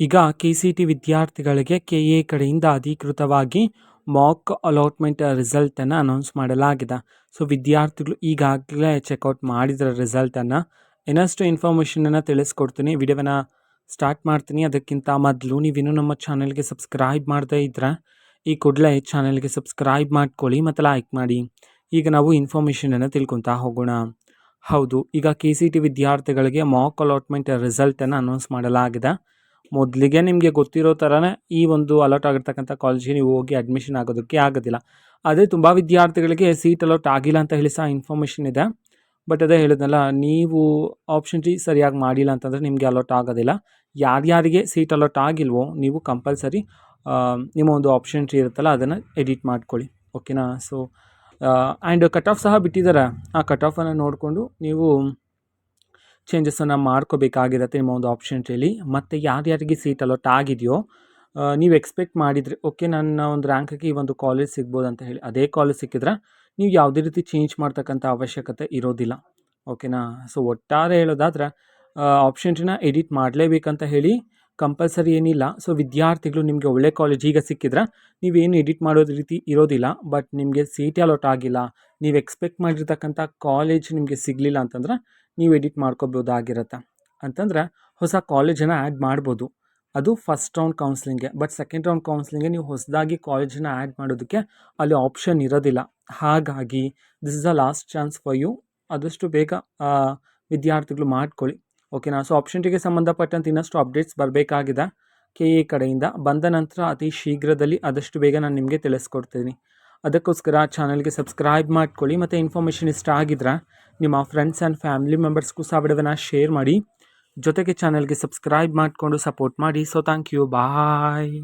ಈಗ ಕೆ.ಸಿ.ಟಿ ವಿದ್ಯಾರ್ಥಿಗಳಿಗೆ ಕೆ.ಎ ಕಡೆಯಿಂದ ಅಧಿಕೃತವಾಗಿ ಮಾಕ್ ಅಲಾಟ್‌ಮೆಂಟ್ ರಿಸಲ್ಟನ್ನು ಅನೌನ್ಸ್ ಮಾಡಲಾಗಿದೆ. ಸೊ ವಿದ್ಯಾರ್ಥಿಗಳು ಈಗಾಗಲೇ ಚೆಕ್ಔಟ್ ಮಾಡಿದರೆ ರಿಸಲ್ಟನ್ನು. ಇನ್ನಷ್ಟು ಇನ್ಫಾರ್ಮೇಷನನ್ನು ತಿಳಿಸ್ಕೊಡ್ತೀನಿ. ವಿಡಿಯೋವನ್ನು ಸ್ಟಾರ್ಟ್ ಮಾಡ್ತೀನಿ. ಅದಕ್ಕಿಂತ ಮೊದಲು ನೀವಿನ್ನೂ ನಮ್ಮ ಚಾನಲ್ಗೆ ಸಬ್ಸ್ಕ್ರೈಬ್ ಮಾಡದೇ ಇದ್ದರೆ ಈ ಕೂಡಲೇ ಚಾನಲ್ಗೆ ಸಬ್ಸ್ಕ್ರೈಬ್ ಮಾಡ್ಕೊಳ್ಳಿ ಮತ್ತು ಲೈಕ್ ಮಾಡಿ. ಈಗ ನಾವು ಇನ್ಫಾರ್ಮೇಷನನ್ನು ತಿಳ್ಕೊತಾ ಹೋಗೋಣ. ಹೌದು, ಈಗ ಕೆ.ಸಿ.ಟಿ ವಿದ್ಯಾರ್ಥಿಗಳಿಗೆ ಮಾಕ್ ಅಲಾಟ್‌ಮೆಂಟ್ ರಿಸಲ್ಟನ್ನು ಅನೌನ್ಸ್ ಮಾಡಲಾಗಿದೆ. ಮೊದಲಿಗೆ ನಿಮಗೆ ಗೊತ್ತಿರೋ ಥರನೇ ಈ ಒಂದು ಅಲಾಟ್ ಆಗಿರ್ತಕ್ಕಂಥ ಕಾಲೇಜಿಗೆ ನೀವು ಹೋಗಿ ಅಡ್ಮಿಷನ್ ಆಗೋದಕ್ಕೆ ಆಗೋದಿಲ್ಲ. ಅದೇ ತುಂಬ ವಿದ್ಯಾರ್ಥಿಗಳಿಗೆ ಸೀಟ್ ಅಲಾಟ್ ಆಗಿಲ್ಲ ಅಂತ ಹೇಳಿ ಸಹ ಇನ್ಫಾರ್ಮೇಷನ್ ಇದೆ. ಬಟ್ ಅದೇ ಹೇಳಿದ್ನಲ್ಲ, ನೀವು ಆಪ್ಷನ್ ಡಿ ಸರಿಯಾಗಿ ಮಾಡಿಲ್ಲ ಅಂತಂದರೆ ನಿಮಗೆ ಅಲಾಟ್ ಆಗೋದಿಲ್ಲ. ಯಾರ್ಯಾರಿಗೆ ಸೀಟ್ ಅಲಾಟ್ ಆಗಿಲ್ವೋ ನೀವು ಕಂಪಲ್ಸರಿ ನಿಮ್ಮ ಒಂದು ಆಪ್ಷನ್ ಡಿ ಇರುತ್ತಲ್ಲ ಅದನ್ನು ಎಡಿಟ್ ಮಾಡ್ಕೊಳ್ಳಿ. ಓಕೆನಾ? ಸೊ ಆ್ಯಂಡ್ ಕಟ್ ಆಫ್ ಸಹ ಬಿಟ್ಟಿದ್ದಾರೆ. ಆ ಕಟ್ ಆಫನ್ನು ನೋಡಿಕೊಂಡು ನೀವು ಚೇಂಜಸನ್ನು ಮಾಡ್ಕೋಬೇಕಾಗಿರುತ್ತೆ ನಿಮ್ಮ ಒಂದು ಆಪ್ಷನ್ ಟ್ರೀಲಿ. ಮತ್ತು ಯಾರ್ಯಾರಿಗೆ ಸೀಟ್ ಅಲಾಟ್ ಆಗಿದೆಯೋ ನೀವು ಎಕ್ಸ್ಪೆಕ್ಟ್ ಮಾಡಿದರೆ ಓಕೆ ನನ್ನ ಒಂದು ರ್ಯಾಂಕಿಗೆ ಈ ಒಂದು ಕಾಲೇಜ್ ಸಿಗ್ಬೋದು ಅಂತ ಹೇಳಿ ಅದೇ ಕಾಲೇಜ್ ಸಿಕ್ಕಿದ್ರೆ ನೀವು ಯಾವುದೇ ರೀತಿ ಚೇಂಜ್ ಮಾಡ್ತಕ್ಕಂಥ ಅವಶ್ಯಕತೆ ಇರೋದಿಲ್ಲ. ಓಕೆನಾ? ಸೊ ಒಟ್ಟಾರೆ ಹೇಳೋದಾದರೆ ಆಪ್ಷನ್ ಟ್ರೀನ ಎಡಿಟ್ ಮಾಡಲೇಬೇಕಂತ ಹೇಳಿ ಕಂಪಲ್ಸರಿ ಏನಿಲ್ಲ. ಸೊ ವಿದ್ಯಾರ್ಥಿಗಳು ನಿಮಗೆ ಒಳ್ಳೆ ಕಾಲೇಜ್ ಈಗ ಸಿಕ್ಕಿದ್ರೆ ನೀವೇನು ಎಡಿಟ್ ಮಾಡೋದು ರೀತಿ ಇರೋದಿಲ್ಲ. ಬಟ್ ನಿಮಗೆ ಸೀಟ್ ಅಲಾಟ್ ಆಗಿಲ್ಲ, ನೀವು ಎಕ್ಸ್ಪೆಕ್ಟ್ ಮಾಡಿರ್ತಕ್ಕಂಥ ಕಾಲೇಜ್ ನಿಮಗೆ ಸಿಗಲಿಲ್ಲ ಅಂತಂದರೆ ನೀವು ಎಡಿಟ್ ಮಾಡ್ಕೋಬೋದಾಗಿರುತ್ತೆ. ಅಂತಂದರೆ ಹೊಸ ಕಾಲೇಜನ್ನು ಆ್ಯಡ್ ಮಾಡ್ಬೋದು. ಅದು ಫಸ್ಟ್ ರೌಂಡ್ ಕೌನ್ಸ್ಲಿಂಗ್ಗೆ. ಬಟ್ ಸೆಕೆಂಡ್ ರೌಂಡ್ ಕೌನ್ಸ್ಲಿಂಗ್ಗೆ ನೀವು ಹೊಸದಾಗಿ ಕಾಲೇಜನ್ನು ಆ್ಯಡ್ ಮಾಡೋದಕ್ಕೆ ಅಲ್ಲಿ ಆಪ್ಷನ್ ಇರೋದಿಲ್ಲ. ಹಾಗಾಗಿ this is the last chance for you. ಆದಷ್ಟು ಬೇಗ ವಿದ್ಯಾರ್ಥಿಗಳು ಮಾಡ್ಕೊಳ್ಳಿ. ಓಕೆನಾ? ಸೊ ಆಪ್ಷನ್ ಟಿಗೆ ಸಂಬಂಧಪಟ್ಟಂತೆ ಇನ್ನಷ್ಟು ಅಪ್ಡೇಟ್ಸ್ ಬರಬೇಕಾಗಿದೆ ಕೆ.ಎ ಕಡೆಯಿಂದ. ಬಂದ ನಂತರ ಅತಿ ಶೀಘ್ರದಲ್ಲಿ ಆದಷ್ಟು ಬೇಗ ನಾನು ನಿಮಗೆ ತಿಳಿಸ್ಕೊಡ್ತೀನಿ. ಅದಕ್ಕೋಸ್ಕರ ಚಾನಲ್ಗೆ ಸಬ್ಸ್ಕ್ರೈಬ್ ಮಾಡ್ಕೊಳ್ಳಿ. ಮತ್ತು ಇನ್ಫಾರ್ಮೇಷನ್ ಇಷ್ಟ ಆಗಿದ್ರೆ ನಿಮ್ಮ ಫ್ರೆಂಡ್ಸ್ ಆ್ಯಂಡ್ ಫ್ಯಾಮಿಲಿ ಮೆಂಬರ್ಸ್ಗೂ ಸಹ ವಿಡಿಯೋವನ್ನು ಶೇರ್ ಮಾಡಿ. ಜೊತೆಗೆ ಚಾನಲ್ಗೆ ಸಬ್ಸ್ಕ್ರೈಬ್ ಮಾಡಿಕೊಂಡು ಸಪೋರ್ಟ್ ಮಾಡಿ. So thank you. ಬಾಯ್.